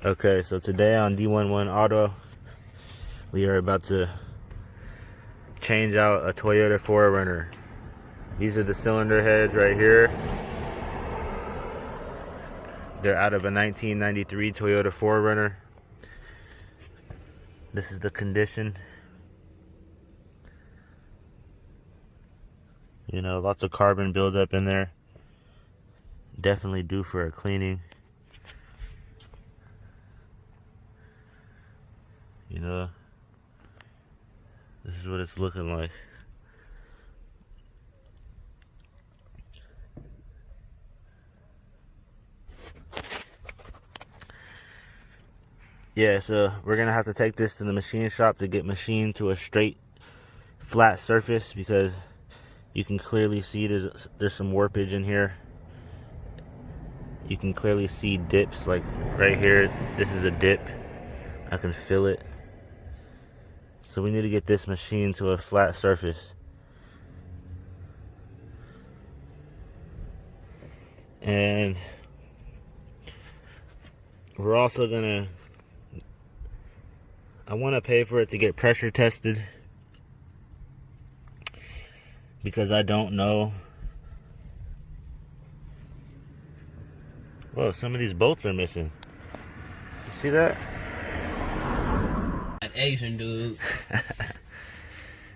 Okay, so today on D11 Auto, we are about to change out a Toyota 4Runner. These are the cylinder heads right here. They're out of a 1993 Toyota 4Runner. This is the condition. You know, lots of carbon buildup in there. Definitely due for a cleaning. You know, this is what it's looking like. Yeah, so we're gonna have to take this to the machine shop to get machined to a straight, flat surface, because you can clearly see there's some warpage in here. You can clearly see dips, like right here. This is a dip. I can feel it. So we need to get this machine to a flat surface. And we're also gonna, I want to pay for it to get pressure tested, because I don't know. Whoa, some of these bolts are missing. You see that? An Asian dude.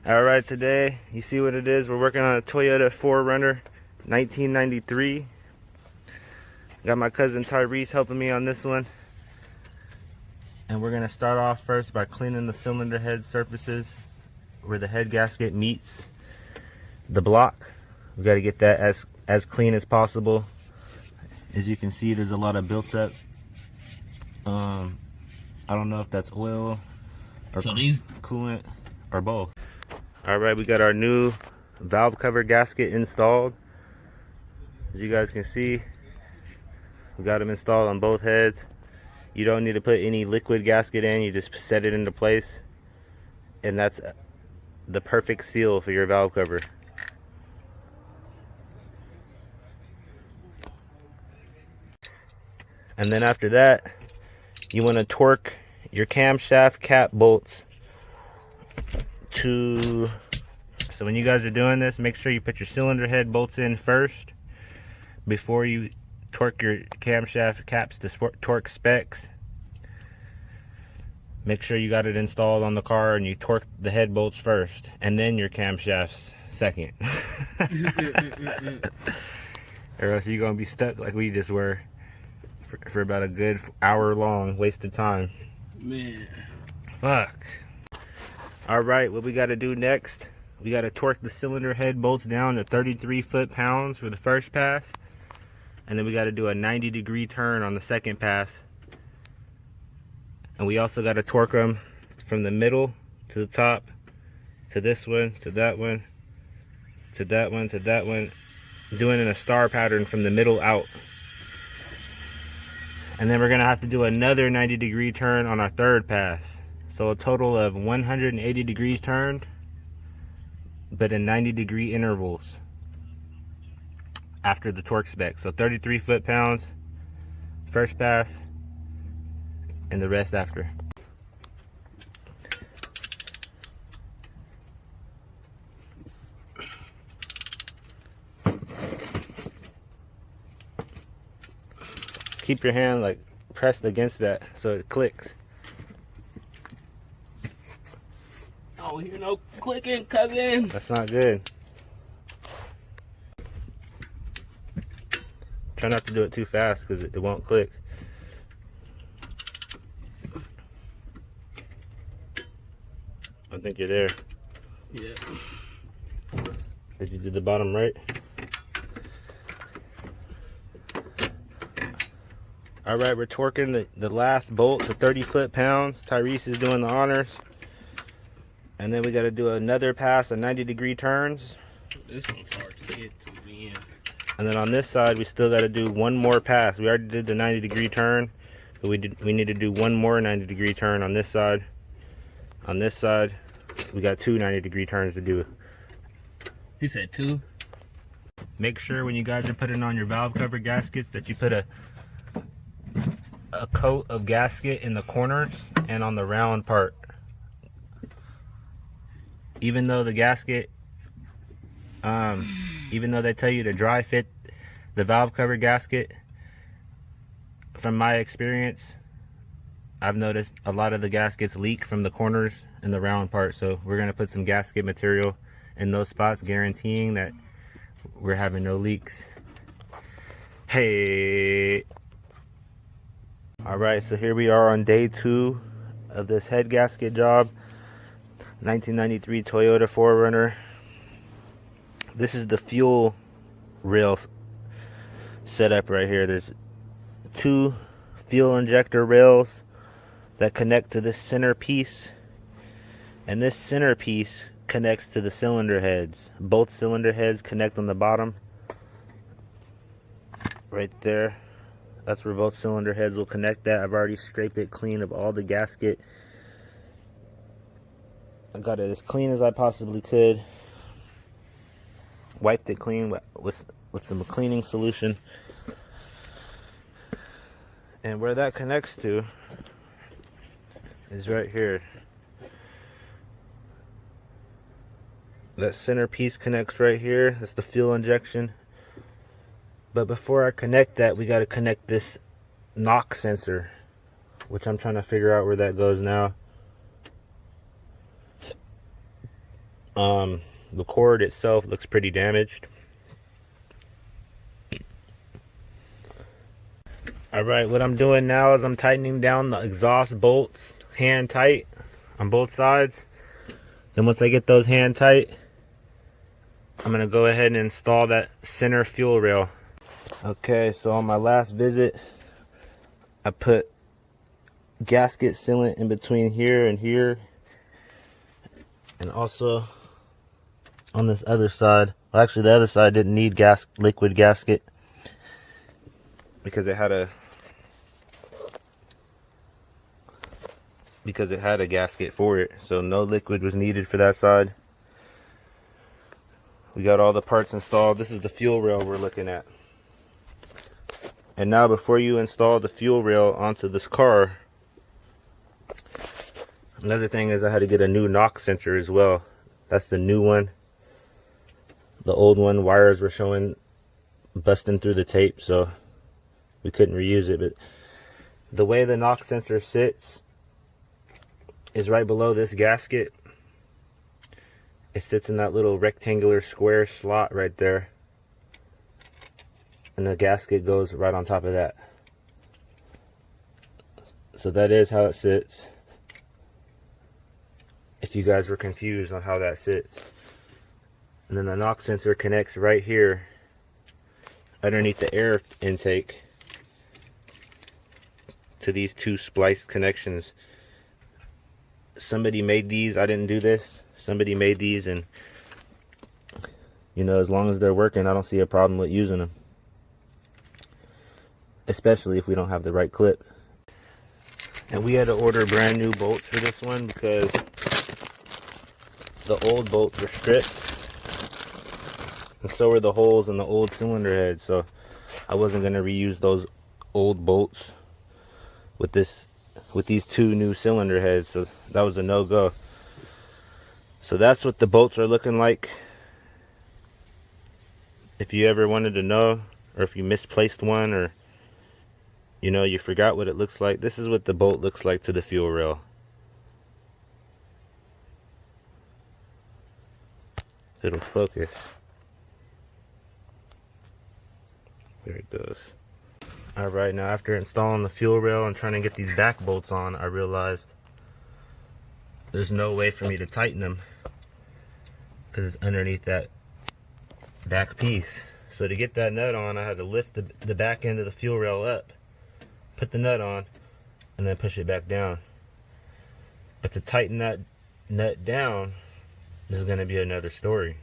Alright, today, you see what it is? We're working on a Toyota 4Runner 1993. Got my cousin Tyrese helping me on this one. And we're going to start off first by cleaning the cylinder head surfaces where the head gasket meets the block. We got to get that as clean as possible. As you can see, there's a lot of built up. I don't know if that's oil or coolant or both. Alright, we got our new valve cover gasket installed. As you guys can see, we got them installed on both heads. You don't need to put any liquid gasket in, you just set it into place. And that's the perfect seal for your valve cover. And then after that, you want to torque your camshaft cap bolts to, so when you guys are doing this, make sure you put your cylinder head bolts in first before you torque your camshaft caps to torque specs. Make sure you got it installed on the car and you torque the head bolts first, and then your camshafts second. Or else you're gonna be stuck like we just were for about a good hour long, wasted time. Man. Fuck. Alright, what we gotta do next, we gotta torque the cylinder head bolts down to 33 foot-pounds for the first pass. And then we gotta do a 90-degree turn on the second pass. And we also gotta torque them from the middle to the top, to this one, to that one, to that one, to that one, doing in a star pattern from the middle out. And then we're gonna have to do another 90-degree turn on our third pass. So a total of 180 degrees turned, but in 90-degree intervals after the torque spec. So 33 foot-pounds first pass, and the rest after. Keep your hand like pressed against that so it clicks. Oh, you know, clicking, cousin. That's not good. Try not to do it too fast because it won't click. I think you're there. Yeah. Did you do the bottom right? Alright, we're torquing the last bolt to 30 foot-pounds. Tyrese is doing the honors. And then we got to do another pass of 90-degree turns. This one's hard to get to, man. And then on this side, we still got to do one more pass. We already did the 90-degree turn, but we need to do one more 90-degree turn on this side. On this side, we got two 90-degree turns to do. He said two? Make sure when you guys are putting on your valve cover gaskets that you put a coat of gasket in the corners and on the round part. Even though the gasket, even though they tell you to dry fit the valve cover gasket, from my experience, I've noticed a lot of the gaskets leak from the corners and the round part. So we're going to put some gasket material in those spots, guaranteeing that we're having no leaks. Hey. All right, so here we are on day 2 of this head gasket job. 1993 Toyota 4Runner. This is the fuel rail setup right here. There's 2 fuel injector rails that connect to this center piece, and this center piece connects to the cylinder heads. Both cylinder heads connect on the bottom right there. That's where both cylinder heads will connect at. I've already scraped it clean of all the gasket. I got it as clean as I possibly could. Wiped it clean with some cleaning solution. And where that connects to is right here. That center piece connects right here. That's the fuel injection. But before I connect that, we got to connect this knock sensor, which I'm trying to figure out where that goes now. The cord itself looks pretty damaged. Alright, what I'm doing now is I'm tightening down the exhaust bolts hand tight on both sides. Then once I get those hand tight, I'm going to go ahead and install that center fuel rail. Okay, so on my last visit, I put gasket sealant in between here and here. And also on this other side, well, actually the other side didn't need liquid gasket because it had a gasket for it, so no liquid was needed for that side. We got all the parts installed. This is the fuel rail we're looking at. And now before you install the fuel rail onto this car, another thing is I had to get a new knock sensor as well. That's the new one. The old one, wires were showing busting through the tape, so we couldn't reuse it. But the way the knock sensor sits is right below this gasket. It sits in that little rectangular square slot right there. And the gasket goes right on top of that. So that is how it sits. If you guys were confused on how that sits. And then the knock sensor connects right here underneath the air intake to these 2 spliced connections. Somebody made these. I didn't do this. Somebody made these, and you know, as long as they're working, I don't see a problem with using them. Especially if we don't have the right clip. And we had to order brand new bolts for this one because the old bolts were stripped, and so were the holes in the old cylinder head. So I wasn't going to reuse those old bolts with these 2 new cylinder heads, so that was a no-go. So that's what the bolts are looking like. If you ever wanted to know, or if you misplaced one, or you know, you forgot what it looks like, this is what the bolt looks like to the fuel rail. It'll focus. There it goes. Alright, now after installing the fuel rail and trying to get these back bolts on, I realized there's no way for me to tighten them because it's underneath that back piece. So to get that nut on, I had to lift the back end of the fuel rail up, put the nut on, and then push it back down. But to tighten that nut down, this is going to be another story,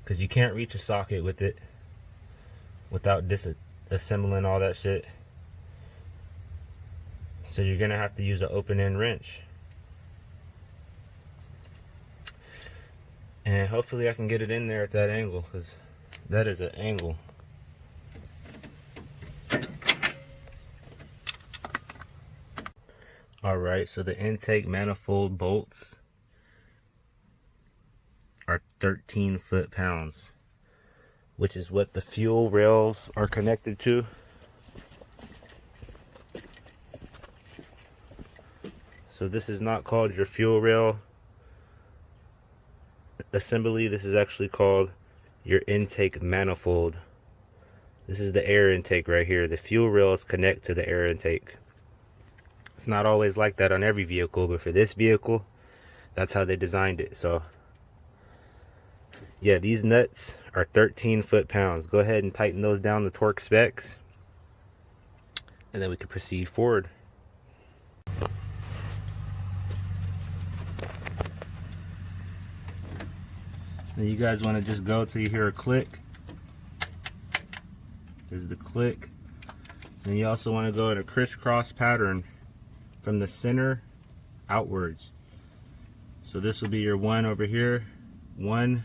because you can't reach a socket with it without disassembling all that shit. So you're going to have to use an open end wrench. And hopefully I can get it in there at that angle, because that is an angle. Alright, so the intake manifold bolts are 13 foot-pounds, which is what the fuel rails are connected to. So this is not called your fuel rail assembly. This is actually called your intake manifold. This is the air intake right here. The fuel rails connect to the air intake. It's not always like that on every vehicle, but for this vehicle, that's how they designed it. So yeah, these nuts are 13 foot-pounds. Go ahead and tighten those down to torque specs, and then we can proceed forward. And you guys want to just go till you hear a click. There's the click. And you also want to go in a crisscross pattern from the center outwards. So this will be your 1 over here, 1,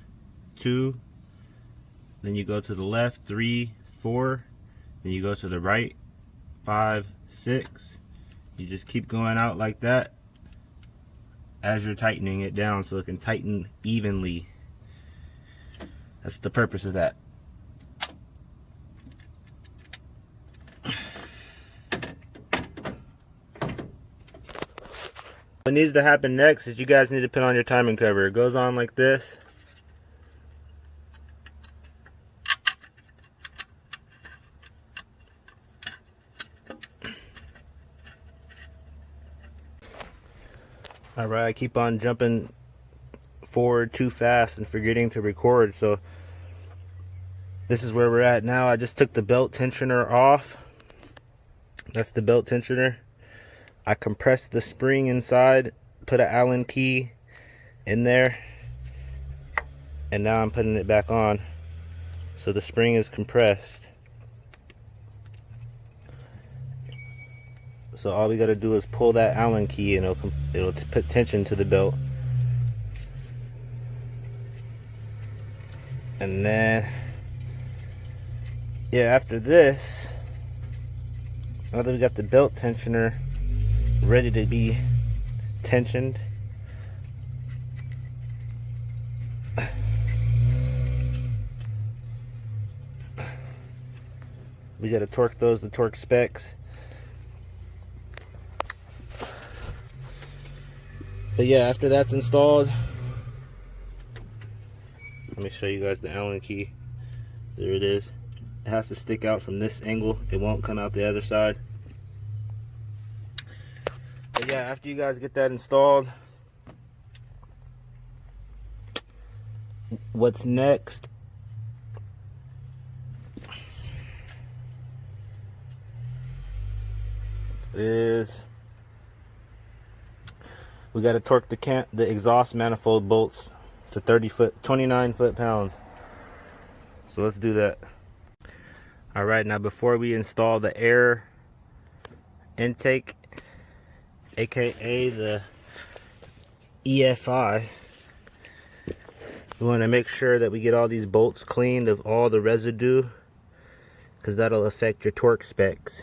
2, then you go to the left, 3, 4, then you go to the right, 5, 6. You just keep going out like that as you're tightening it down so it can tighten evenly. That's the purpose of that. What needs to happen next is you guys need to put on your timing cover. It goes on like this. Alright, I keep on jumping forward too fast and forgetting to record, so this is where we're at now. I just took the belt tensioner off. That's the belt tensioner. I compressed the spring inside, put an Allen key in there, and now I'm putting it back on. So the spring is compressed. So all we got to do is pull that Allen key and it'll put tension to the belt. And then, yeah, after this, now that we got the belt tensioner ready to be tensioned, we got to torque those to torque specs. But yeah, after that's installed, let me show you guys the Allen key. There it is. It has to stick out from this angle. It won't come out the other side. But yeah, after you guys get that installed, what's next is we got to torque the exhaust manifold bolts to 29 foot-pounds. So let's do that. All right, now before we install the air intake, aka the EFI, we want to make sure that we get all these bolts cleaned of all the residue, because that'll affect your torque specs.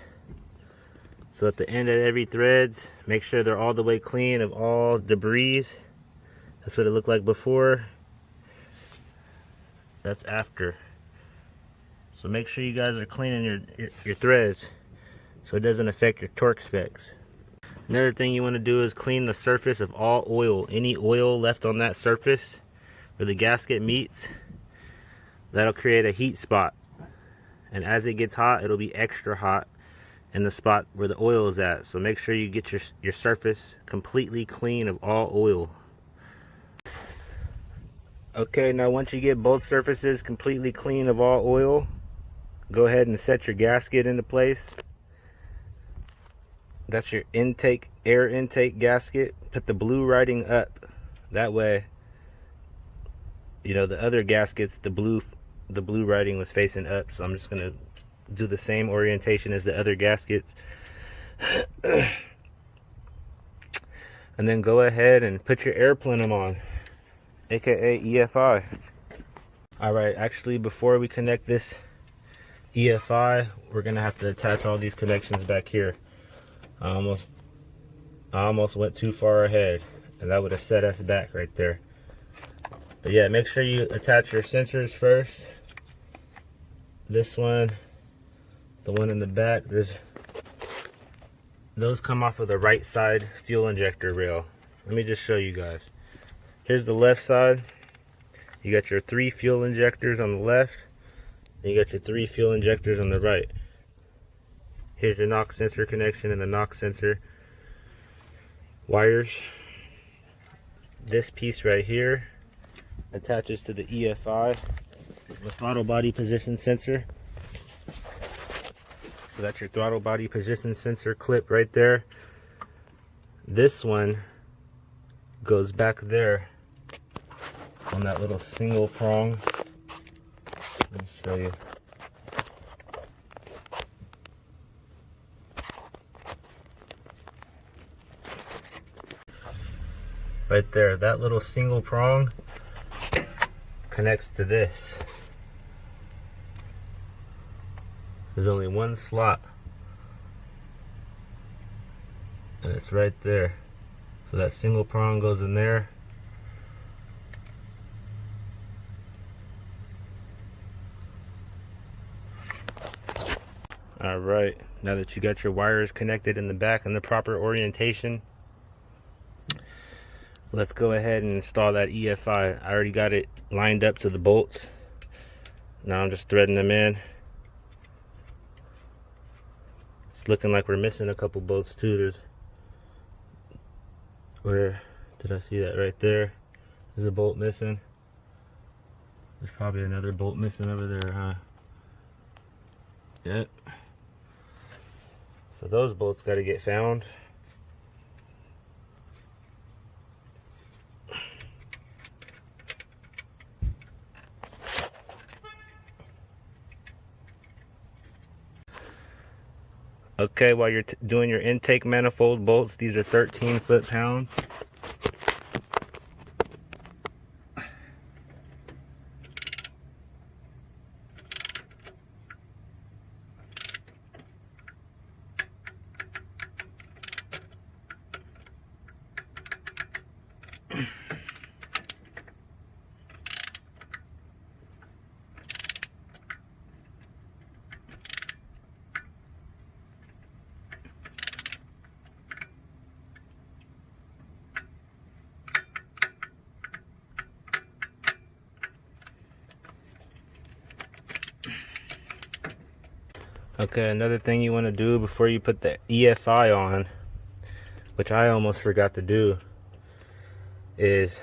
So at the end of every threads, make sure they're all the way clean of all debris. That's what it looked like before. That's after. So make sure you guys are cleaning your threads so it doesn't affect your torque specs. Another thing you want to do is clean the surface of all oil. Any oil left on that surface where the gasket meets, that'll create a heat spot. And as it gets hot, it'll be extra hot in the spot where the oil is at. So make sure you get your surface completely clean of all oil. Okay, now once you get both surfaces completely clean of all oil, go ahead and set your gasket into place. That's your air intake gasket. Put the blue writing up. That way, you know, the other gaskets, the blue writing was facing up. So I'm just gonna do the same orientation as the other gaskets. And then go ahead and put your air plenum on, aka EFI. Alright, actually before we connect this EFI, we're gonna have to attach all these connections back here. I I almost went too far ahead, and that would have set us back right there. But yeah, make sure you attach your sensors first. This one, the one in the back, those come off of the right side fuel injector rail. Let me just show you guys. Here's the left side. You got your 3 fuel injectors on the left, and you got your 3 fuel injectors on the right. Here's your knock sensor connection and the knock sensor wires. This piece right here attaches to the EFI, the throttle body position sensor. So that's your throttle body position sensor clip right there. This one goes back there on that little single prong. Let me show you. Right there, that little single prong connects to this. There's only one slot, and it's right there. So that single prong goes in there. Alright, now that you got your wires connected in the back in the proper orientation, let's go ahead and install that EFI. I already got it lined up to the bolts. Now I'm just threading them in. It's looking like we're missing a couple bolts too. Where did I see that? Right there. There's a bolt missing. There's probably another bolt missing over there, huh? Yep. So those bolts got to get found. Okay, while you're doing your intake manifold bolts, these are 13 foot-pounds. Okay, another thing you want to do before you put the EFI on, which I almost forgot to do, is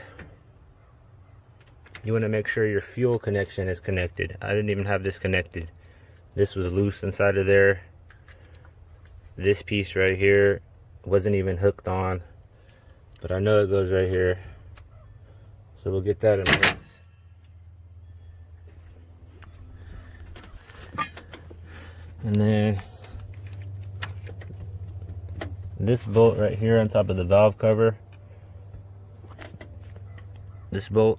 you want to make sure your fuel connection is connected. I didn't even have this connected. This was loose inside of there. This piece right here wasn't even hooked on, but I know it goes right here. So we'll get that in place. And then this bolt right here on top of the valve cover, this bolt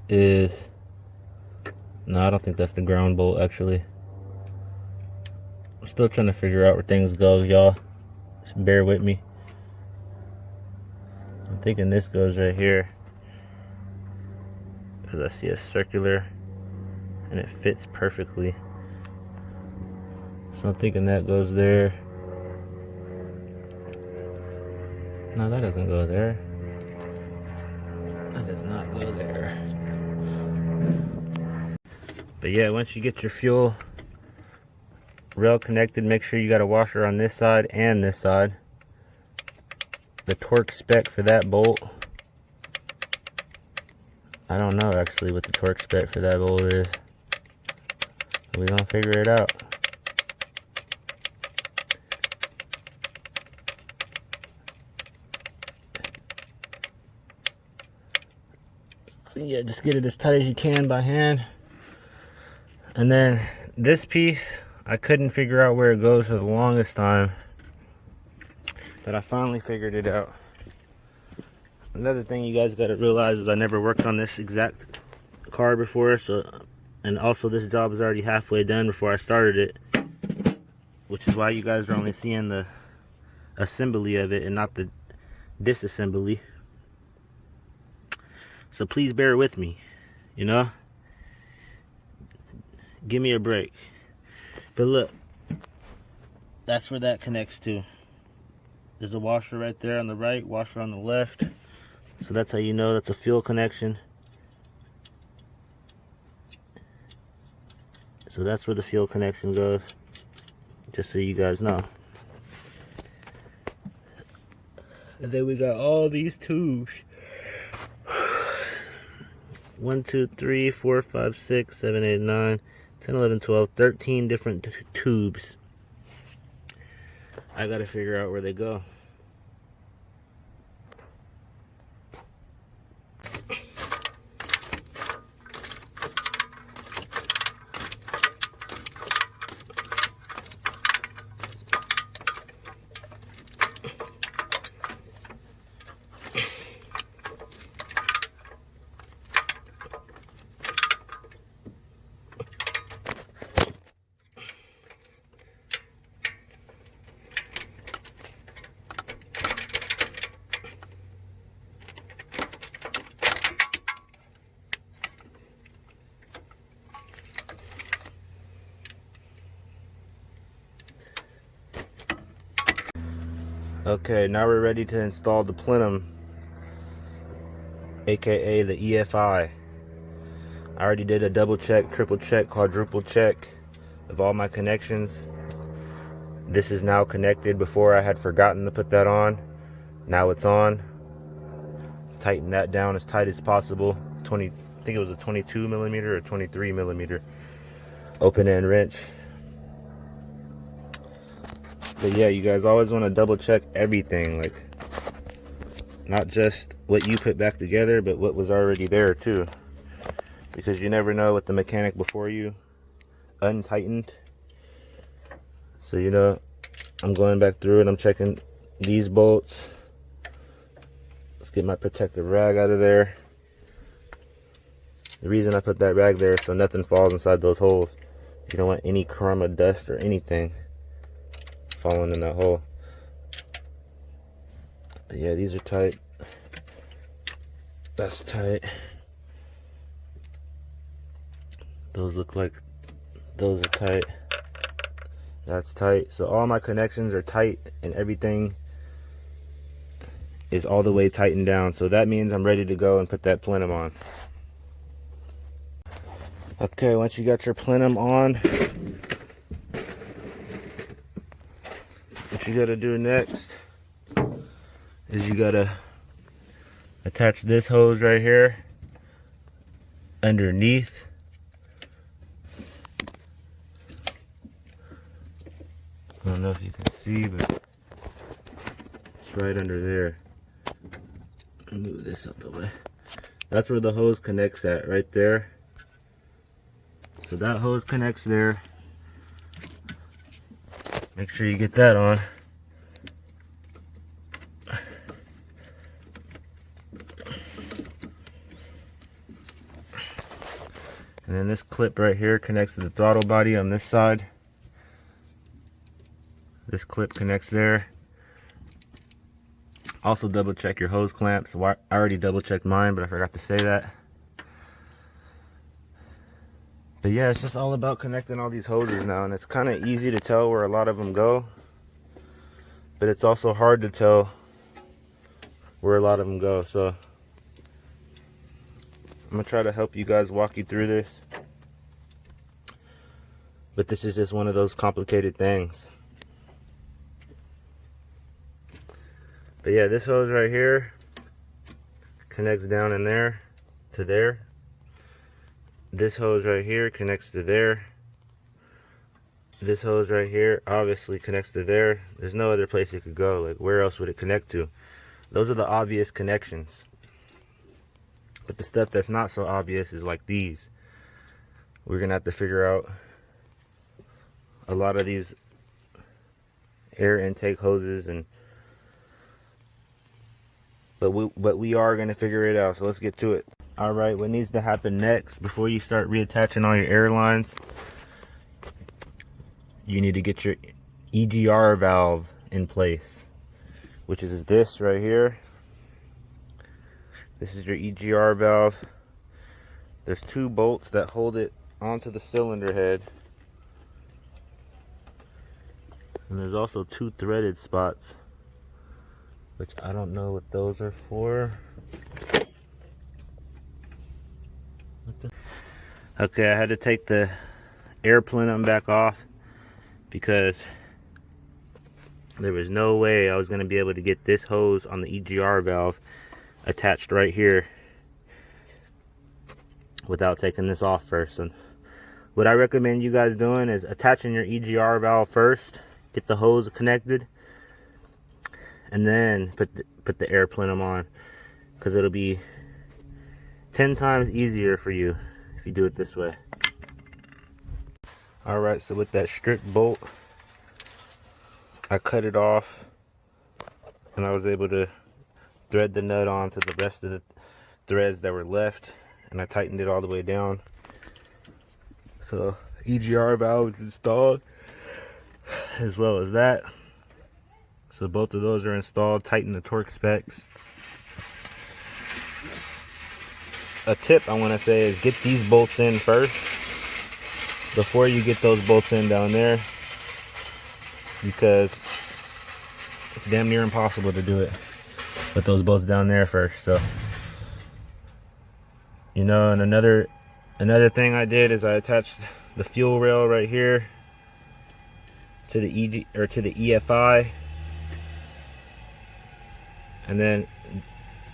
is, no, I don't think that's the ground bolt actually. I'm still trying to figure out where things go, y'all. Just bear with me. I'm thinking this goes right here, because I see a circular and it fits perfectly. So I'm thinking that goes there. No, that doesn't go there. That does not go there. But yeah, once you get your fuel rail connected, make sure you got a washer on this side and this side. The torque spec for that bolt, I don't know actually what the torque spec for that bolt is. We're gonna figure it out. So yeah, just get it as tight as you can by hand. And then this piece, I couldn't figure out where it goes for the longest time, but I finally figured it out. Another thing you guys got to realize is I never worked on this exact car before, so, and also this job was already halfway done before I started it. which is why you guys are only seeing the assembly of it and not the disassembly. So please bear with me, you know? Give me a break. But look, that's where that connects to. There's a washer right there on the right, washer on the left. So that's how you know that's a fuel connection. So that's where the fuel connection goes, just so you guys know. And then we got all these tubes. 1, 2, 3, 4, 5, 6, 7, 8, 9, 10, 11, 12, 13 different tubes. I gotta figure out where they go. Okay, now we're ready to install the plenum, aka the EFI. I already did a double check, triple check, quadruple check of all my connections. This is now connected. Before I had forgotten to put that on. Now it's on. Tighten that down as tight as possible. I think it was a 22 millimeter or 23 millimeter open end wrench. But yeah, you guys always want to double check everything, like not just what you put back together, but what was already there too, because you never know what the mechanic before you untightened. So you know, I'm going back through and I'm checking these bolts. Let's get my protective rag out of there. The reason I put that rag there is so nothing falls inside those holes. You don't want any crumb of dust or anything falling in that hole. But yeah, these are tight. That's tight. Those look like those are tight. That's tight. So all my connections are tight and everything is all the way tightened down. So that means I'm ready to go and put that plenum on. Okay, once you got your plenum on, what you gotta do next is you gotta attach this hose right here underneath. I don't know if you can see, but it's right under there. Move this out the way. That's where the hose connects at, right there. So that hose connects there. Make sure you get that on. And then this clip right here connects to the throttle body on this side. This clip connects there. Also double check your hose clamps. I already double checked mine, but I forgot to say that. But yeah, it's just all about connecting all these hoses now, and it's kind of easy to tell where a lot of them go, but it's also hard to tell where a lot of them go. So I'm gonna try to help you guys, walk you through this, but this is just one of those complicated things. But yeah, this hose right here connects down in there to there. This hose right here connects to there. This hose right here obviously connects to there. There's no other place it could go. Like, where else would it connect to? Those are the obvious connections. But the stuff that's not so obvious is like these. We're gonna have to figure out a lot of these air intake hoses, and but we are gonna figure it out. So let's get to it. Alright, what needs to happen next before you start reattaching all your air lines, you need to get your EGR valve in place, which is this right here. This is your EGR valve. There's 2 bolts that hold it onto the cylinder head. And there's also 2 threaded spots, which I don't know what those are for. Okay, I had to take the air plenum back off because there was no way I was going to be able to get this hose on the EGR valve attached right here without taking this off first. And what I recommend you guys doing is attaching your EGR valve first, get the hose connected, and then put the air plenum on, because it'll be 10 times easier for you if you do it this way. Alright, so with that strip bolt, I cut it off and I was able to thread the nut on to the rest of the threads that were left, and I tightened it all the way down. So EGR valve is installed, as well as that. So both of those are installed. Tighten the torque specs. A tip I want to say is get these bolts in first before you get those bolts in down there, because it's damn near impossible to do it with those bolts down there first. So, you know, and another thing I did is I attached the fuel rail right here to the EFI, and then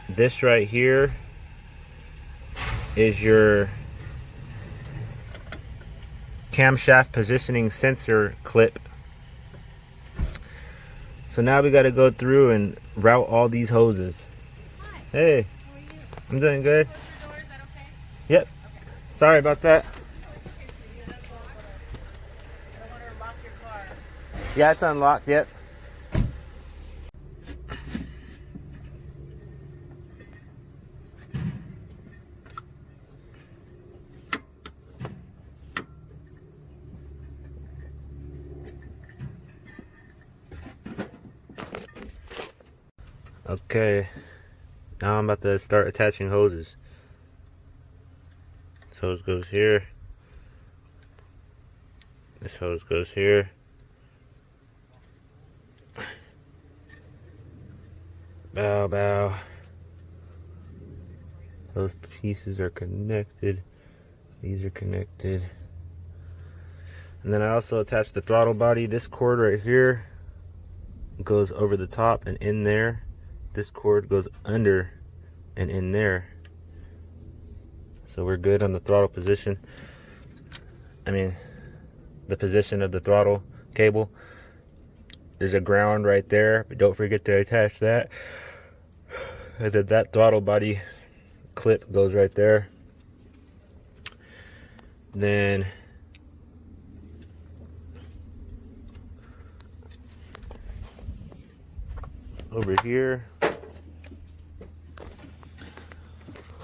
this right here is your camshaft positioning sensor clip. So now we got to go through and route all these hoses. Hi. Hey. How are you? I'm doing good. Close your door, is that okay? Yep. Okay. Sorry about that. Okay, sweetie, that's locked. I don't want to lock your car. Yeah, it's unlocked. Yep. Okay, now I'm about to start attaching hoses. This hose goes here. This hose goes here. Bow, bow. Those pieces are connected. These are connected. And then I also attached the throttle body. This cord right here goes over the top and in there. This cord goes under and in there. So we're good on the throttle position. I mean, the position of the throttle cable. There's a ground right there, but don't forget to attach that. And then that throttle body clip goes right there. Then over here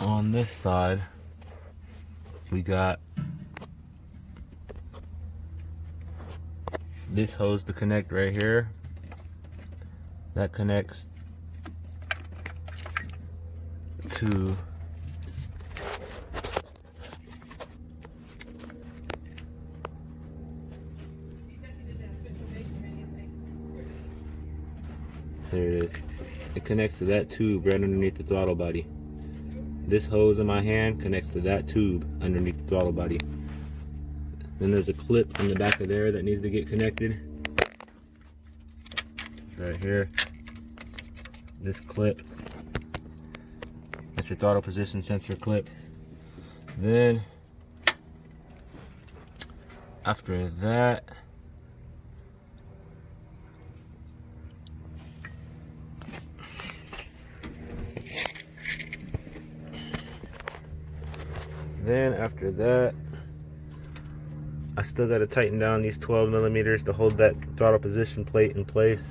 on this side, we got this hose to connect right here. That connects to there it is. It connects to that tube right underneath the throttle body. This hose in my hand connects to that tube underneath the throttle body. Then there's a clip in the back of there that needs to get connected. Right here. This clip. That's your throttle position sensor clip. Then after that, I still got to tighten down these 12 millimeters to hold that throttle position plate in place.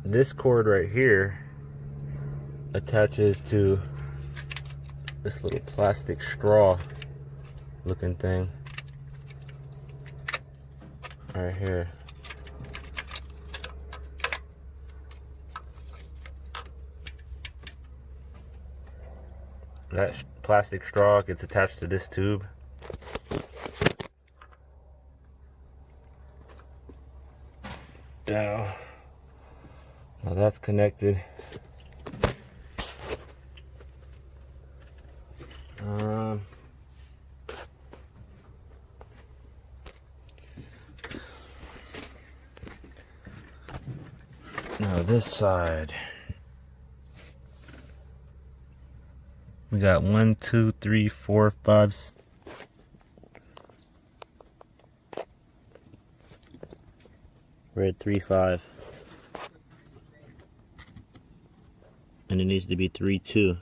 This cord right here attaches to this little plastic straw looking thing right here. that plastic straw gets attached to this tube. Now that's connected. Now this side, we got 1, 2, 3, 4, 5. We're at 3, 5. And it needs to be 3, 2.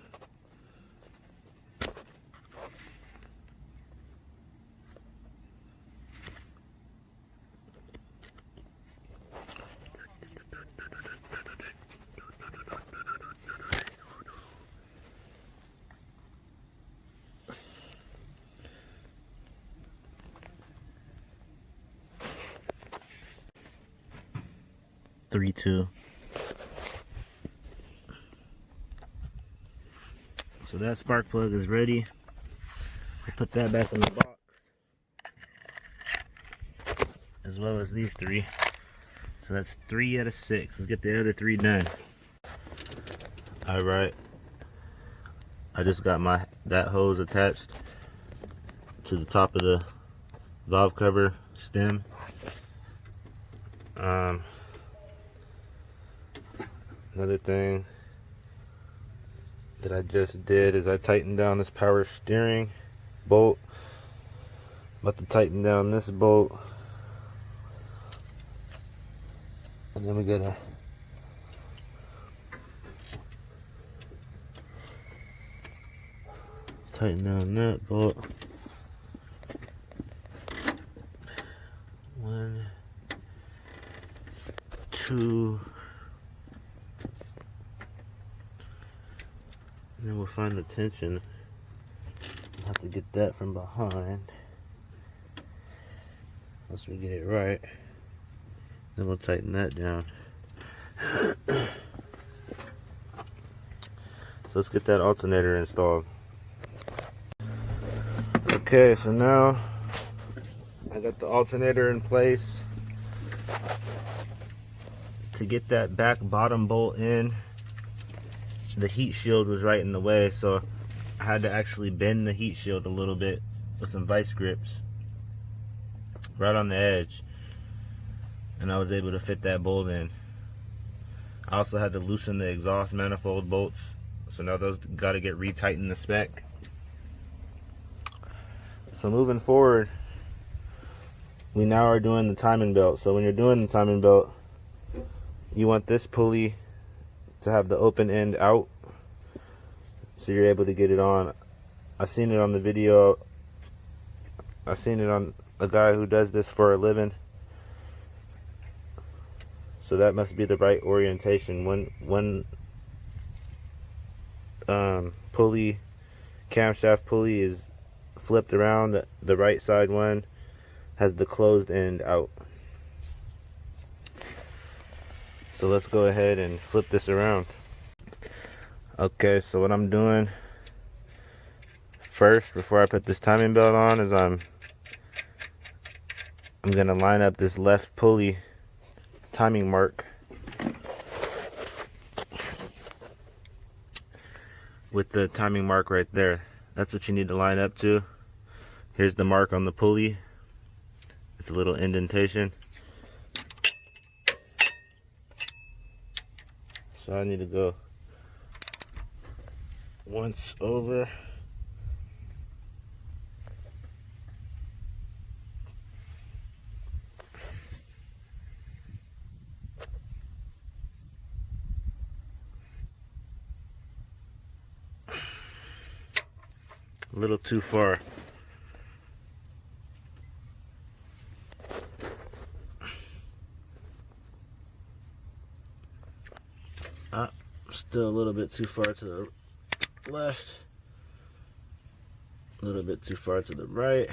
Three, 2. So that spark plug is ready. I'll put that back in the box, as well as these 3. So that's 3 out of 6. Let's get the other 3 done. Alright, I just got that hose attached to the top of the valve cover stem. Another thing that I just did is I tightened down this power steering bolt. I'm about to tighten down this bolt, and then we gotta tighten down that bolt. 1, 2. And then we'll find the tension. We'll have to get that from behind, unless we get it right. Then we'll tighten that down. So let's get that alternator installed. Okay, so now I got the alternator in place. To get that back bottom bolt in, the heat shield was right in the way, so I had to actually bend the heat shield a little bit with some vice grips right on the edge, and I was able to fit that bolt in. I also had to loosen the exhaust manifold bolts, so now those got to get retightened the spec. So moving forward, we now are doing the timing belt. So when you're doing the timing belt, you want this pulley to have the open end out, so you're able to get it on. I've seen it on the video. I've seen it on a guy who does this for a living. So that must be the right orientation. One pulley, camshaft pulley, is flipped around. The right side one has the closed end out. So let's go ahead and flip this around. Okay, so what I'm doing first, before I put this timing belt on, is I'm gonna line up this left pulley timing mark with the timing mark right there. That's what you need to line up to. Here's the mark on the pulley. It's a little indentation. So I need to go once over. A little too far. Still a little bit too far to the left, a little bit too far to the right.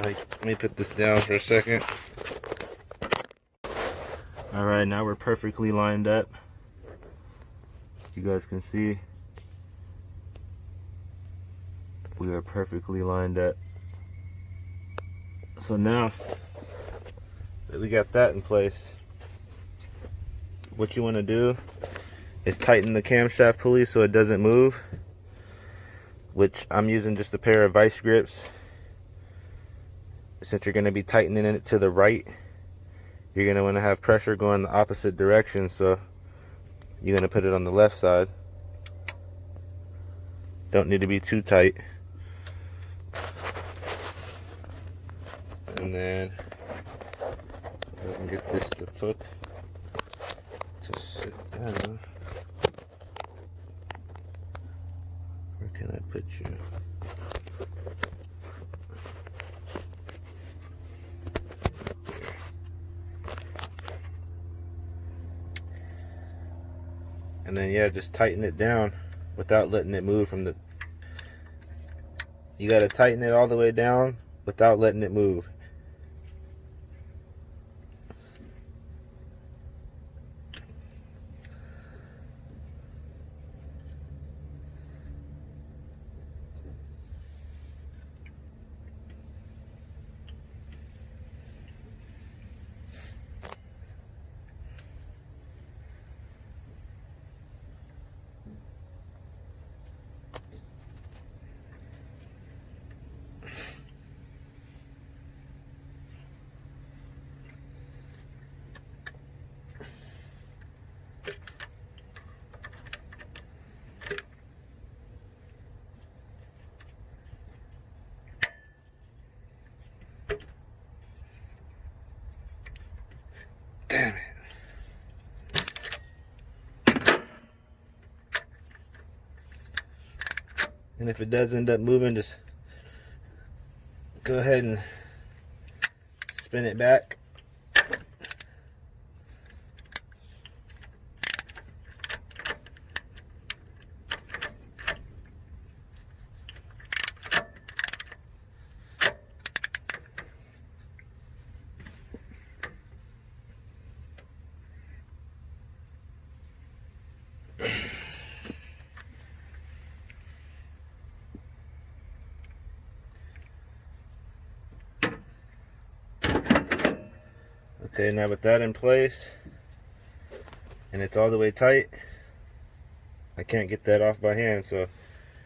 Let me put this down for a second. All right, now we're perfectly lined up. You guys can see we are perfectly lined up. So now that we got that in place, what you want to do is tighten the camshaft pulley so it doesn't move, which I'm using just a pair of vice grips. Since you're going to be tightening it to the right, you're going to want to have pressure going the opposite direction, so you're going to put it on the left side. Don't need to be too tight. And then I can get this to hook to sit down. Where can I put you? And then yeah, just tighten it down without letting it move from the. You gotta tighten it all the way down without letting it move. Damn it. And if it does end up moving, just go ahead and spin it back. Okay, now with that in place and it's all the way tight, I can't get that off by hand, so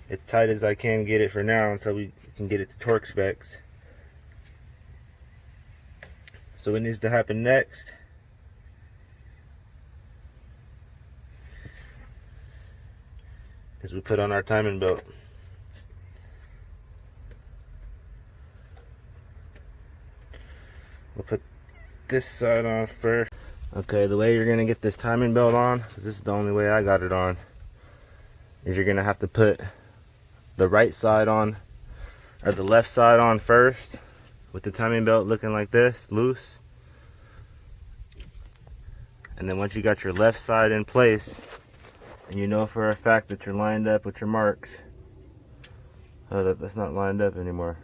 it's tight as I can get it for now until we can get it to torque specs. So what needs to happen next is we put on our timing belt. We'll put this side on first. Okay, the way you're gonna get this timing belt on, this is the only way I got it on, is you're gonna have to put the right side on, or the left side on first, with the timing belt looking like this, loose. And then once you got your left side in place, and you know for a fact that you're lined up with your marks. Oh, that's not lined up anymore.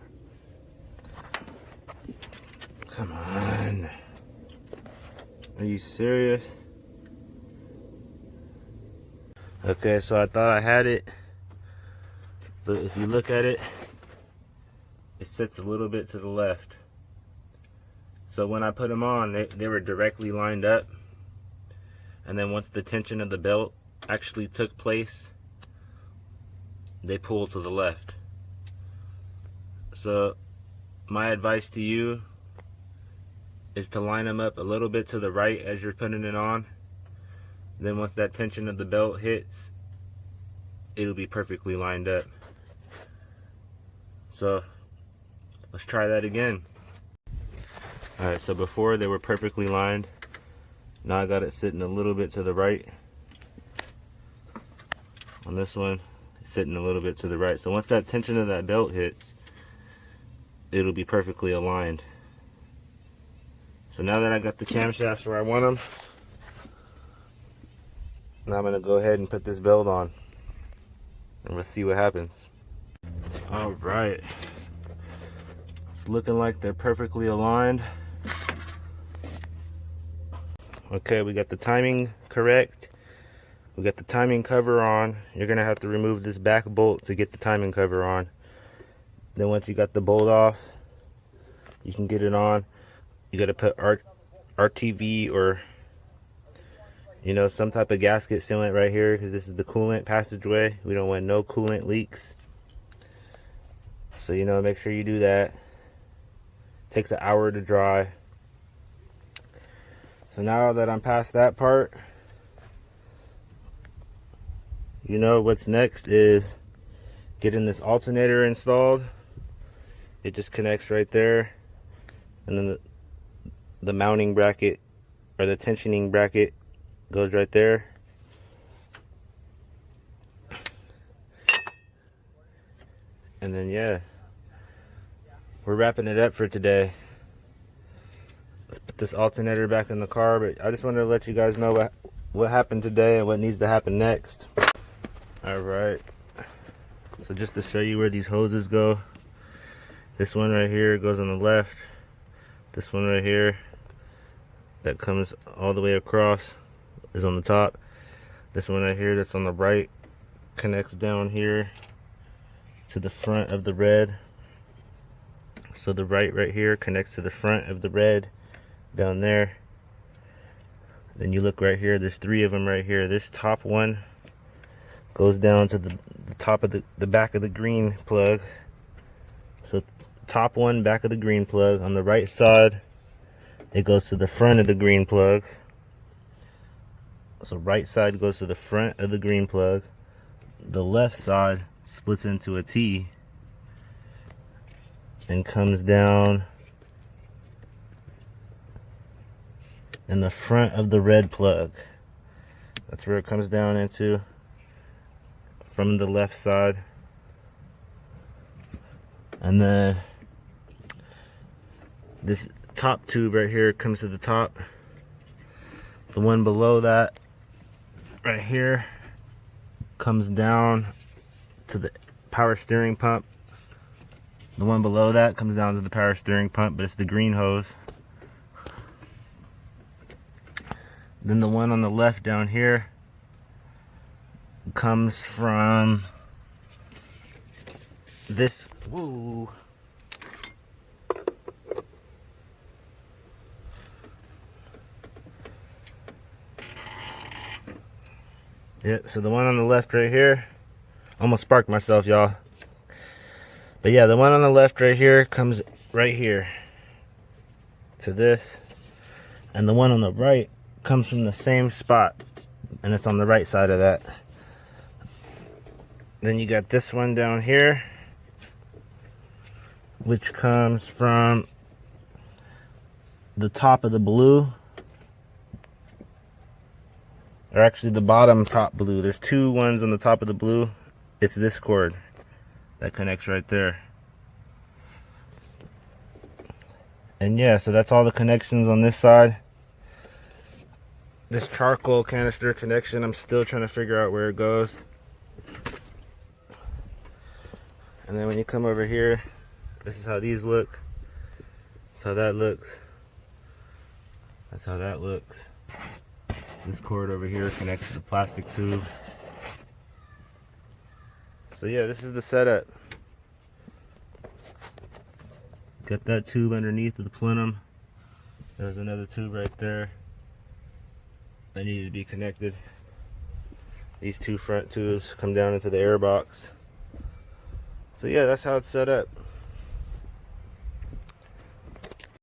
Come on. Are you serious? Okay, so I thought I had it, but if you look at it, it sits a little bit to the left. So when I put them on, they were directly lined up, and then once the tension of the belt actually took place, they pull to the left. So my advice to you is to line them up a little bit to the right as you're putting it on. Then once that tension of the belt hits, it'll be perfectly lined up. So let's try that again. Alright, so before they were perfectly lined. Now I got it sitting a little bit to the right. On this one, it's sitting a little bit to the right. So once that tension of that belt hits, it'll be perfectly aligned. So now that I got the camshafts where I want them, now I'm going to go ahead and put this belt on. And let's see what happens. Alright. It's looking like they're perfectly aligned. Okay, we got the timing correct. We got the timing cover on. You're gonna have to remove this back bolt to get the timing cover on. Then once you got the bolt off, you can get it on. You gotta put RTV or, you know, some type of gasket sealant right here, because this is the coolant passageway. We don't want no coolant leaks. So, you know, make sure you do that. Takes an hour to dry. So now that I'm past that part, you know what's next is getting this alternator installed. It just connects right there, and then the mounting bracket or the tensioning bracket goes right there. And then yeah, we're wrapping it up for today. Let's put this alternator back in the car, but I just wanted to let you guys know what happened today and what needs to happen next. All right, so just to show you where these hoses go, this one right here goes on the left. This one right here that comes all the way across is on the top. This one right here that's on the right connects down here to the front of the red. So the right here connects to the front of the red down there. Then you look right here, there's 3 of them right here. This top one goes down to the top of the back of the green plug. So top one, back of the green plug. On the right side, it goes to the front of the green plug. So right side goes to the front of the green plug. The left side splits into a T and comes down in the front of the red plug. That's where it comes down into from the left side. And then this top tube right here comes to the top. The one below that right here comes down to the power steering pump. The one below that comes down to the power steering pump, but it's the green hose. Then the one on the left down here comes from this. Woo. Yep, so the one on the left right here, almost sparked myself, y'all. But yeah, the one on the left right here comes right here to this, and the one on the right comes from the same spot, and it's on the right side of that. Then you got this one down here, which comes from the top of the blue, or actually the bottom top blue. There's 2 ones on the top of the blue. It's this cord that connects right there. And yeah, so that's all the connections on this side. This charcoal canister connection, I'm still trying to figure out where it goes. And then when you come over here, this is how these look. That's how that looks. That's how that looks. This cord over here connects to the plastic tube. So yeah, this is the setup. Got that tube underneath of the plenum. There's another tube right there that needed to be connected. These 2 front tubes come down into the air box. So yeah, that's how it's set up.